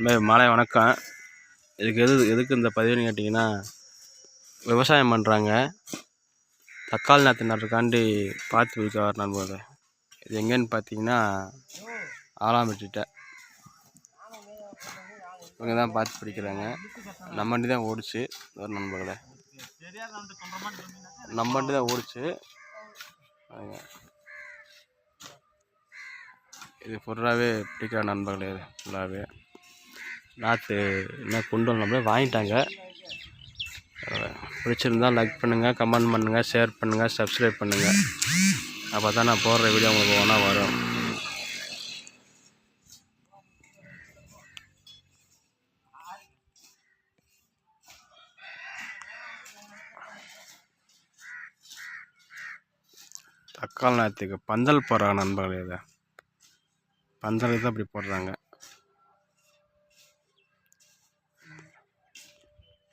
மாலை வணக்கம். எதுக்கு இந்த பதிவுன்னு கேட்டிங்கன்னா, விவசாயம் பண்ணுறாங்க. தக்காளி நாற்று நடுறதுக்காண்டி பார்த்து வைக்க வர நண்பர்களே. இது எங்கேன்னு பார்த்தீங்கன்னா ஆலாம்பட்டிட்ட இவங்க தான் பார்த்து பிடிக்கிறாங்க. நம்ம வண்டி தான் ஓடிச்சு ஒரு நண்பர்களே, நம்ம வண்டி தான் ஓடிச்சு. இது ஃபுல்லாகவே பிடிக்கிற நண்பர்களே. இது ஃபுல்லாகவே நாற்று என்ன கொண்டு வரணும்னா வாங்கிட்டாங்க. பிடிச்சிருந்தால் லைக் பண்ணுங்கள், கமெண்ட் பண்ணுங்கள், ஷேர் பண்ணுங்கள், சப்ஸ்கிரைப் பண்ணுங்கள். அப்போ தான் நான் போடுற வீடியோ உங்களுக்கு ஒன்றா வரும். தக்காளி நாற்றுக்கு பந்தல் போடுறாங்க நண்பர்களே. இதை பந்தலுக்கு தான் இப்படி போடுறாங்க.